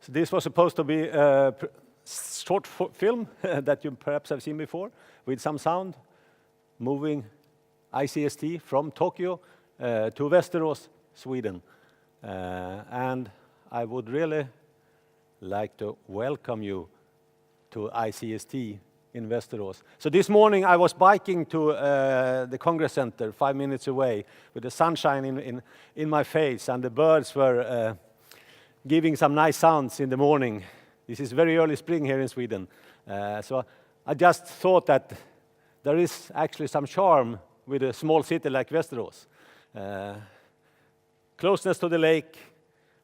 So this was supposed to be a short film that you perhaps have seen before, with some sound, moving ICST from Tokyo to Västerås, Sweden. And I would really like to welcome you to ICST in Västerås. So this morning I was biking to the Congress Center 5 minutes away with the sunshine in my face, and the birds were giving some nice sounds in the morning. This is very early spring here in Sweden. So I just thought that there is actually some charm with a small city like Västerås. Closeness to the lake,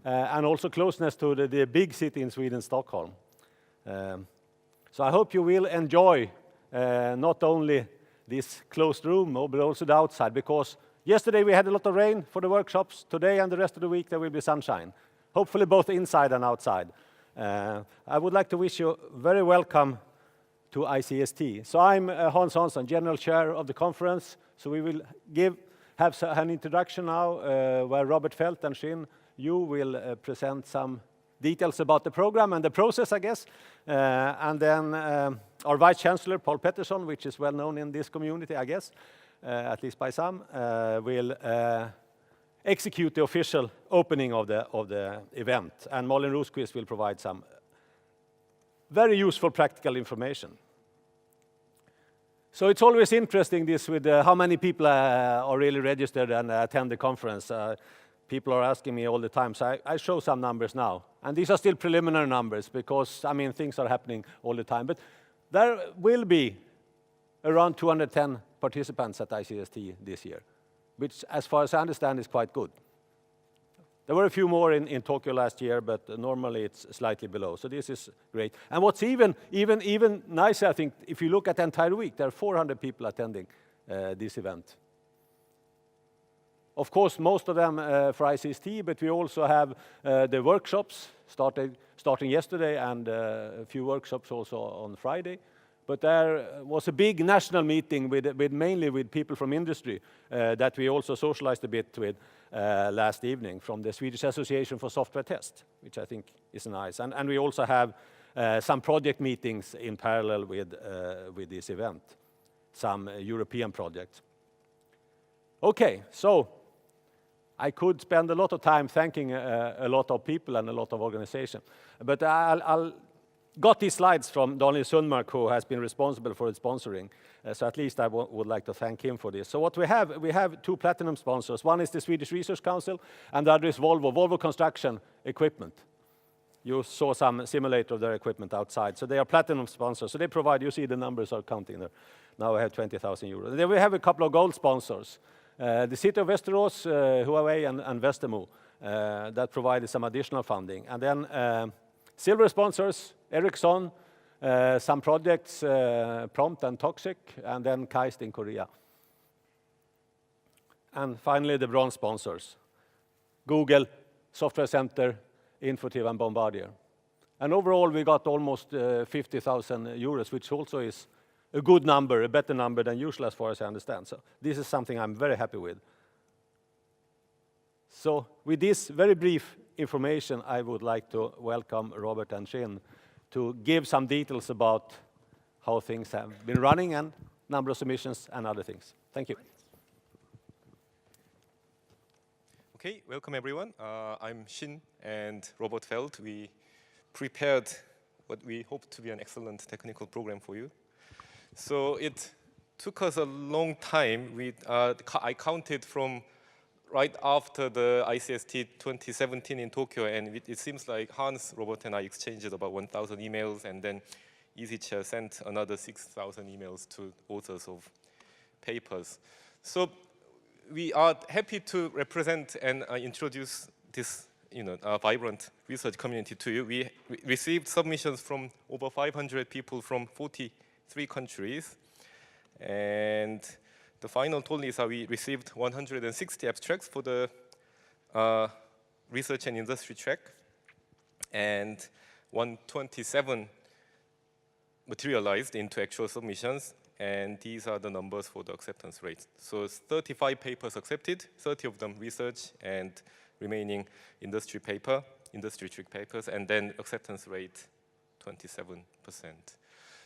and also closeness to the big city in Sweden, Stockholm. So I hope you will enjoy not only this closed room, but also the outside, because yesterday we had a lot of rain for the workshops. Today and the rest of the week there will be sunshine. Hopefully both inside and outside. I would like to wish you very welcome to ICST. So I'm Hans Hansson, General Chair of the conference. So we will have an introduction now where Robert Felt and Shin, you will present some details about the program and the process, I guess. And then our Vice Chancellor, Paul Pettersson, which is well known in this community, I guess, at least by some, will execute the official opening of the event. And Malin Rosqvist will provide some very useful practical information. So it's always interesting this with how many people are really registered and attend the conference. People are asking me all the time, so I show some numbers now. And these are still preliminary numbers because, I mean, things are happening all the time. But there will be around 210 participants at ICST this year, which, as far as I understand, is quite good. There were a few more in Tokyo last year, but normally it's slightly below. So this is great. And what's even nicer, I think, if you look at the entire week, there are 400 people attending this event. Of course, most of them for ICST, but we also have the workshops starting yesterday and a few workshops also on Friday. But there was a big national meeting mainly with people from industry that we also socialized a bit with last evening from the Swedish Association for Software Test, which I think is nice. And we also have some project meetings in parallel with this event, some European projects. Okay, so I could spend a lot of time thanking a lot of people and a lot of organizations, but I'll got these slides from Daniel Sundmark, who has been responsible for its sponsoring. So at least I would like to thank him for this. So what we have two platinum sponsors. One is the Swedish Research Council, and the other is Volvo Construction Equipment. You saw some simulator of their equipment outside. So they are platinum sponsors. So they provide, you see the numbers are counting there. Now I have 20,000 euros. Then we have a couple of gold sponsors. The City of Västerås, Huawei, and Westermo, that provided some additional funding. And then silver sponsors, Ericsson, some projects, Prompt and Toxic, and then KAIST in Korea. And finally, the bronze sponsors, Google, Software Center, Infotiv, and Bombardier. And overall, we got almost 50,000 euros, which also is a good number, a better number than usual as far as I understand. So this is something I'm very happy with. So with this very brief information, I would like to welcome Robert and Shin to give some details about how things have been running and number of submissions and other things. Thank you. Okay, welcome everyone. I'm Shin and Robert Feld. We prepared what we hope to be an excellent technical program for you. So it took us a long time. I counted from right after the ICST 2017 in Tokyo, and it seems like Hans, Robert, and I exchanged about 1,000 emails, and then EasyChair sent another 6,000 emails to authors of papers. So we are happy to represent and introduce this vibrant research community to you. We received submissions from over 500 people from 43 countries, and the final total is we received 160 abstracts for the research and industry track, and 127 materialized into actual submissions, and these are the numbers for the acceptance rate. So 35 papers accepted, 30 of them research, and remaining industry trick papers, and then acceptance rate 27%.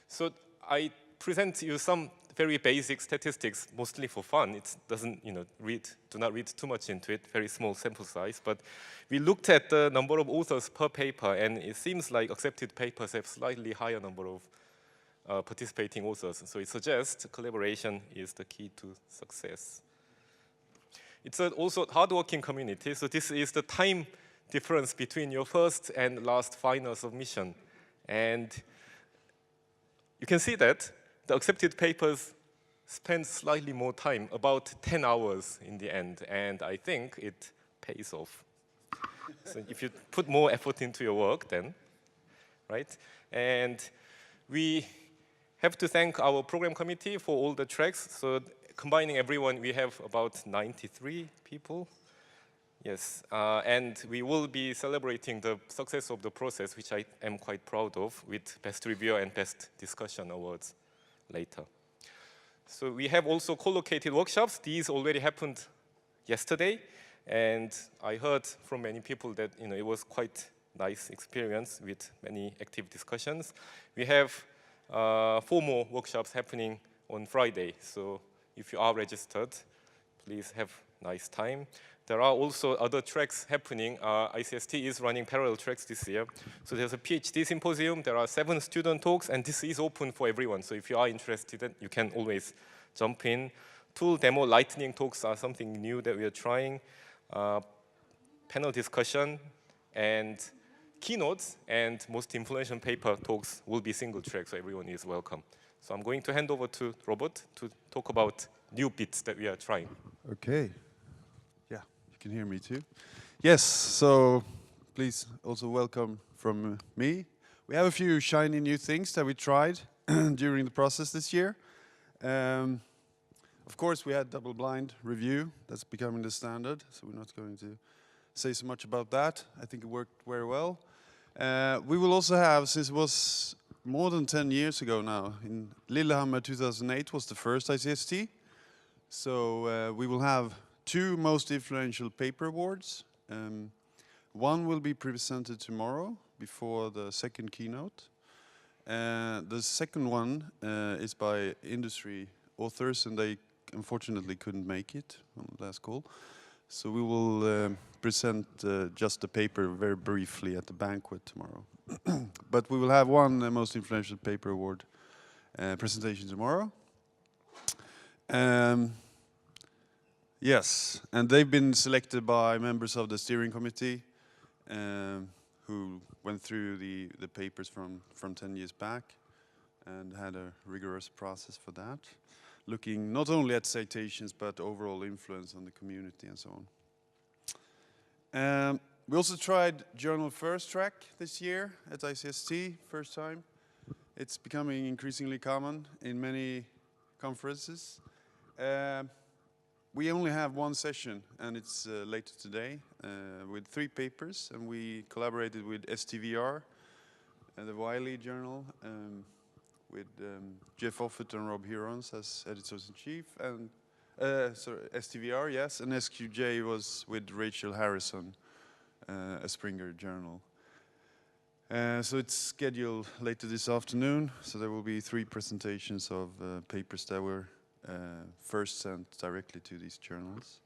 So I present you some very basic statistics, mostly for fun. It doesn't, do not read too much into it, very small sample size, but we looked at the number of authors per paper, and it seems like accepted papers have slightly higher number of participating authors. So it suggests collaboration is the key to success. It's also a hardworking community, so this is the time difference between your first and last final submission. And you can see that the accepted papers spend slightly more time, about 10 hours in the end, and I think it pays off. So if you put more effort into your work then, right? And we have to thank our program committee for all the tracks. So combining everyone, we have about 93 people. Yes, and we will be celebrating the success of the process, which I am quite proud of, with Best Reviewer and Best Discussion Awards later. So we have also co-located workshops. These already happened yesterday, and I heard from many people that it was quite nice experience with many active discussions. We have 4 more workshops happening on Friday, so if you are registered, please have a nice time. There are also other tracks happening. ICST is running parallel tracks this year. So there's a PhD symposium, there are 7 student talks, and this is open for everyone. So if you are interested, you can always jump in. Tool demo lightning talks are something new that we are trying. Panel discussion and keynotes and most influential paper talks will be single track, so everyone is welcome. So I'm going to hand over to Robert to talk about new bits that we are trying. Okay. Yeah, you can hear me too. Yes, so please also welcome from me. We have a few shiny new things that we tried during the process this year. Of course, we had double-blind review. That's becoming the standard, so we're not going to say so much about that. I think it worked very well. We will also have, since it was more than 10 years ago now, in Lillehammer 2008 was the first ICST. So we will have 2 most influential paper awards. One will be presented tomorrow before the second keynote. The second one is by industry authors, and they unfortunately couldn't make it on the last call. So we will present just the paper very briefly at the banquet tomorrow. But we will have one most influential paper award presentation tomorrow. Yes, and they've been selected by members of the steering committee who went through the papers from 10 years back and had a rigorous process for that, looking not only at citations but overall influence on the community and so on. We also tried journal first track this year at ICST, first time. It's becoming increasingly common in many conferences. We only have one session, and it's later today, with 3 papers, and we collaborated with STVR, the Wiley Journal, with Jeff Offit and Rob Hurons as editors-in-chief, and STVR, yes, and SQJ was with Rachel Harrison, a Springer Journal. So it's scheduled later this afternoon, so there will be 3 presentations of papers that were first sent directly to these journals.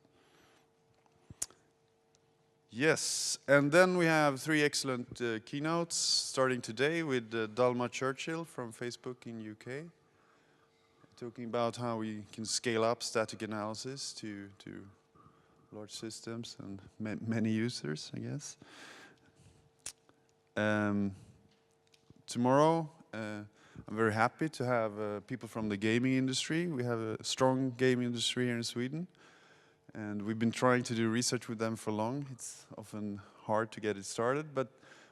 Yes, and then we have 3 excellent keynotes, starting today with Dalma Churchill from Facebook in UK, talking about how we can scale up static analysis to large systems and many users, I guess. Tomorrow, I'm very happy to have people from the gaming industry. We have a strong gaming industry here in Sweden, and we've been trying to do research with them for long. It's often hard to get it started, but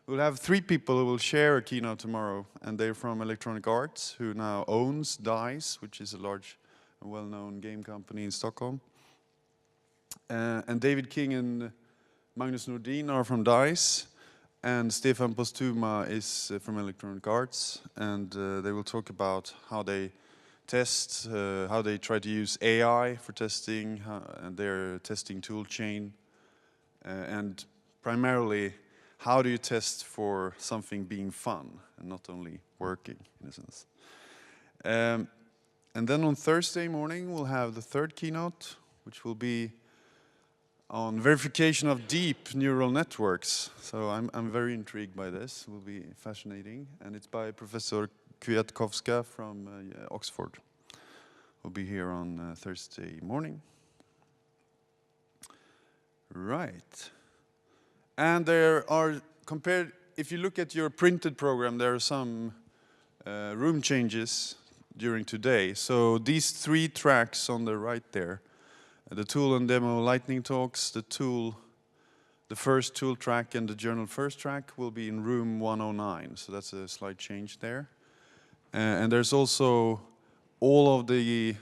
we'll have 3 people who will share a keynote tomorrow, and they're from Electronic Arts, who now owns DICE, which is a large and well-known game company in Stockholm. And David King and Magnus Nordin are from DICE, and Stefan Postuma is from Electronic Arts, and they will talk about how they test, how they try to use AI for testing, and their testing tool chain, and primarily, how do you test for something being fun and not only working, in a sense. And then on Thursday morning, we'll have the third keynote, which will be on verification of deep neural networks. So I'm very intrigued by this. It will be fascinating. And it's by Professor Kwiatkowska from Oxford. We'll be here on Thursday morning. Right. And there are, if you look at your printed program, there are some room changes during today. So these 3 tracks on the right there, the tool and demo lightning talks, the first tool track and the journal first track will be in room 109. So that's a slight change there. And there's also all of the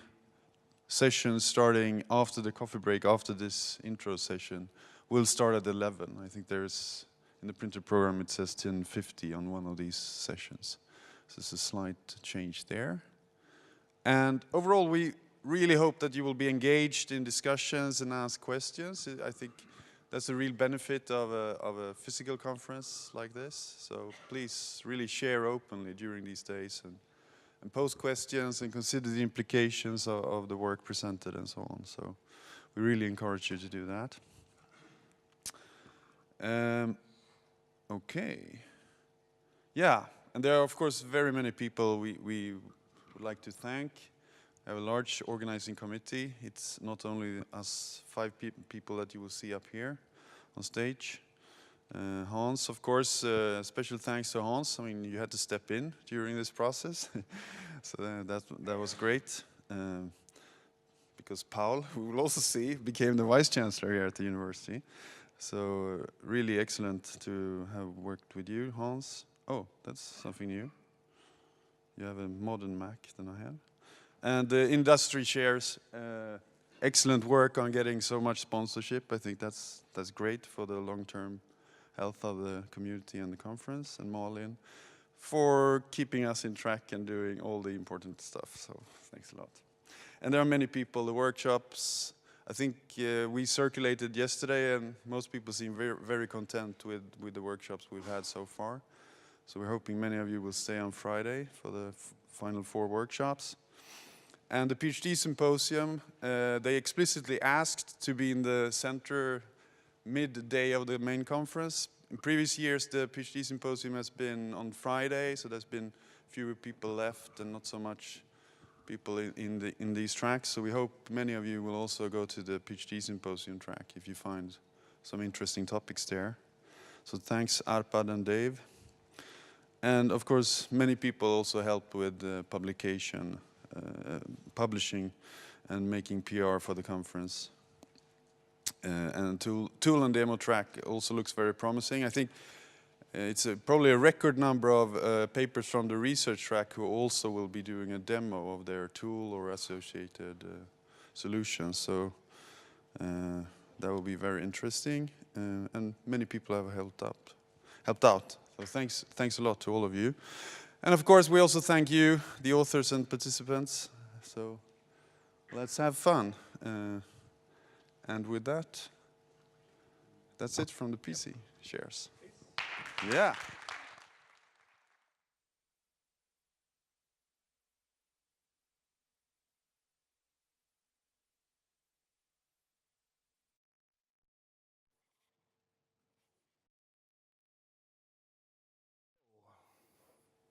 sessions starting after the coffee break, after this intro session, will start at 11. I think there's, in the printed program, it says 10:50 on one of these sessions. So it's a slight change there. And overall, we really hope that you will be engaged in discussions and ask questions. I think that's a real benefit of a physical conference like this. So please really share openly during these days and pose questions and consider the implications of the work presented and so on. So we really encourage you to do that. Okay. Yeah, and there are of course very many people we would like to thank. We have a large organizing committee. It's not only us 5 people that you will see up here on stage. Hans, of course, special thanks to Hans. I mean, you had to step in during this process. So that was great. Because Paul, who we'll also see, became the Vice Chancellor here at the university. So really excellent to have worked with you, Hans. Oh, that's something new. You have a modern Mac than I have. And the industry shares, excellent work on getting so much sponsorship. I think that's great for the long-term health of the community and the conference. And Malin for keeping us in track and doing all the important stuff. So thanks a lot. And there are many people, the workshops. I think we circulated yesterday and most people seem very, very content with the workshops we've had so far. So we're hoping many of you will stay on Friday for the final 4 workshops. And the PhD symposium, they explicitly asked to be in the center midday of the main conference. In previous years, the PhD symposium has been on Friday, so there's been fewer people left and not so much people in these tracks. So we hope many of you will also go to the PhD symposium track if you find some interesting topics there. So thanks Arpad and Dave. And of course, many people also help with publication, publishing and making PR for the conference. And tool and demo track also looks very promising. I think it's probably a record number of papers from the research track who also will be doing a demo of their tool or associated solutions. So that will be very interesting. And many people have helped out. So thanks a lot to all of you. And of course, we also thank you, the authors and participants. So let's have fun. And with that, that's it from the PC shares. Yeah.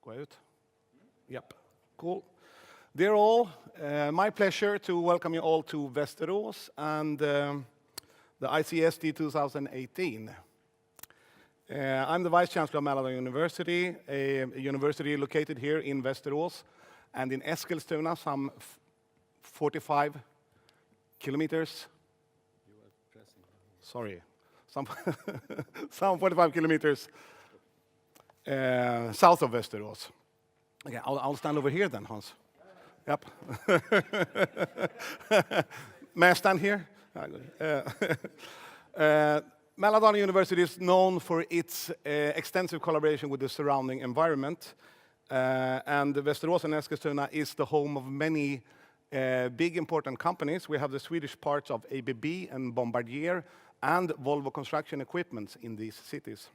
Go out. Yep, cool. Dear all, my pleasure to welcome you all to Västerås and the ICST 2018. I'm the Vice Chancellor of Mälardalen University, a university located here in Västerås and in Eskilstuna, some 45 kilometers. Sorry, some 45 kilometers south of Västerås. Okay, I'll stand over here then, Hans. Yep. May I stand here? Mälardalen University is known for its extensive collaboration with the surrounding environment. And Västerås and Eskilstuna is the home of many big important companies. We have the Swedish parts of ABB and Bombardier and Volvo Construction Equipment in these cities.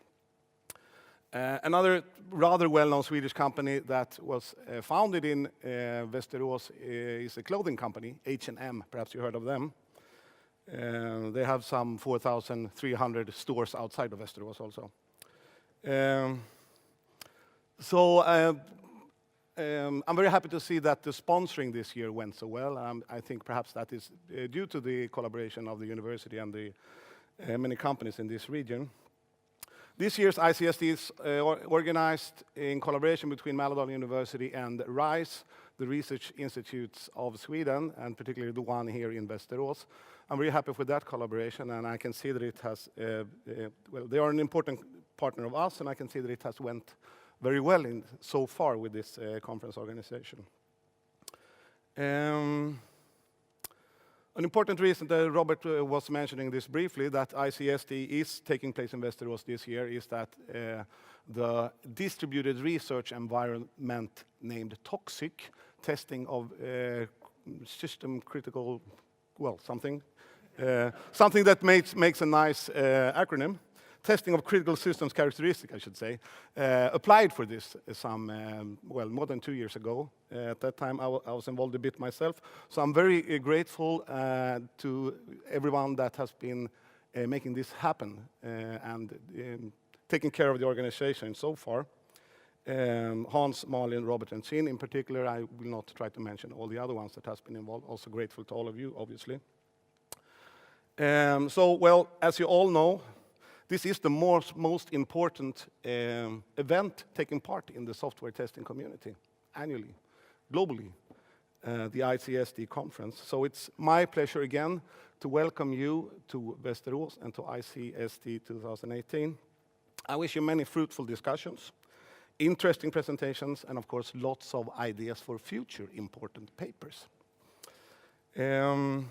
Another rather well-known Swedish company that was founded in Västerås is a clothing company, H&M. Perhaps you heard of them. They have some 4,300 stores outside of Västerås also. I'm very happy to see that the sponsoring this year went so well. I think perhaps that is due to the collaboration of the university and the many companies in this region. This year's ICST is organized in collaboration between Mälardalen University and RISE, the Research Institutes of Sweden, and particularly the one here in Västerås. I'm very happy with that collaboration, and I can see that it has, well, they are an important partner of us, and I can see that it has went very well so far with this conference organization. An important reason that Robert was mentioning this briefly, that ICST is taking place in Västerås this year, is that the distributed research environment named TOXIC, testing of system critical, well, something that makes a nice acronym, testing of critical systems characteristic, I should say, applied for this well, more than 2 years ago. At that time, I was involved a bit myself. So I'm very grateful to everyone that has been making this happen and taking care of the organization so far. Hans, Malin, Robert, and Chin in particular. I will not try to mention all the other ones that has been involved. Also grateful to all of you, obviously. Well, as you all know, this is the most important event taking part in the software testing community annually, globally, the ICST conference. So it's my pleasure again to welcome you to Västerås and to ICST 2018. I wish you many fruitful discussions, interesting presentations, and of course lots of ideas for future important papers. I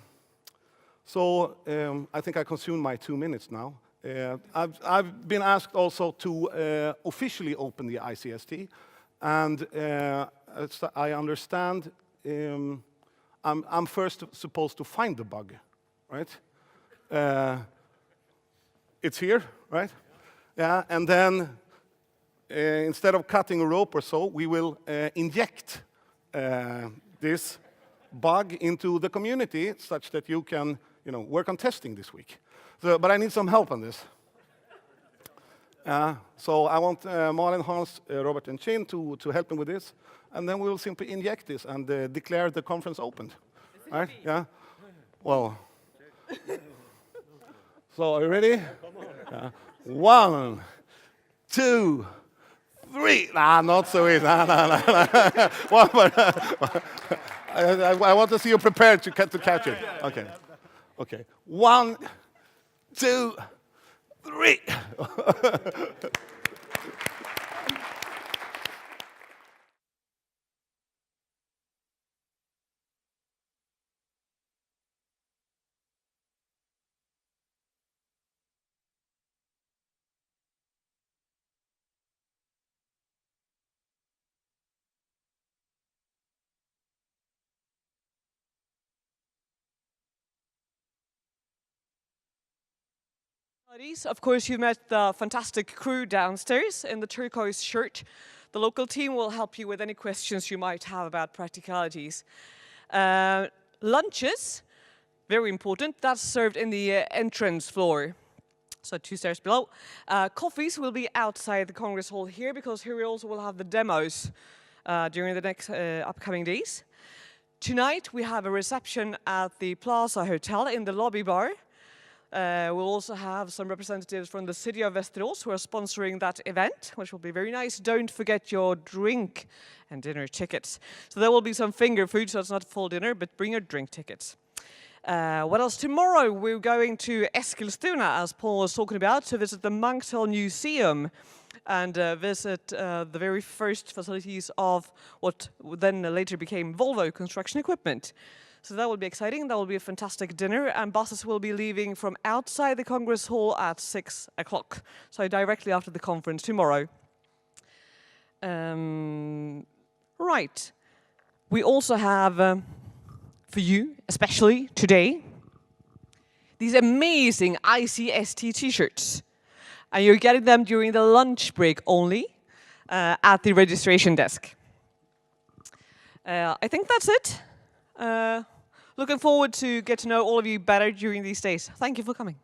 think I consumed my 2 minutes now. I've been asked also to officially open the ICST, and as I understand, I'm first supposed to find the bug, right? It's here, right? Yeah, and then instead of cutting a rope or so, we will inject this bug into the community such that you can, work on testing this week. But I need some help on this. So I want Malin, Hans, Robert, and Chin to help me with this, and then we will simply inject this and declare the conference opened. Right? Yeah. Well. So are you ready? 1, 2, 3. Nah, not so easy. Nah. One more. I want to see you prepared to catch it. Okay. Okay. 1, 2, 3. Of course, you met the fantastic crew downstairs in the turquoise shirt. The local team will help you with any questions you might have about practicalities. Lunches, very important, that's served in the entrance floor. So 2 stairs below. Coffees will be outside the Congress Hall here, because here we also will have the demos during the next upcoming days. Tonight we have a reception at the Plaza Hotel in the lobby bar. We'll also have some representatives from the city of Västerås who are sponsoring that event, which will be very nice. Don't forget your drink and dinner tickets. So there will be some finger food, so it's not a full dinner, but bring your drink tickets. What else? Tomorrow we're going to Eskilstuna, as Paul was talking about, to visit the Munktel Museum and visit the very first facilities of what then later became Volvo Construction Equipment. So that will be exciting. That will be a fantastic dinner, and buses will be leaving from outside the Congress Hall at 6 o'clock. So directly after the conference tomorrow. Right. We also have, for you, especially today, these amazing ICST t-shirts. And you're getting them during the lunch break only at the registration desk. I think that's it. Looking forward to get to know all of you better during these days. Thank you for coming.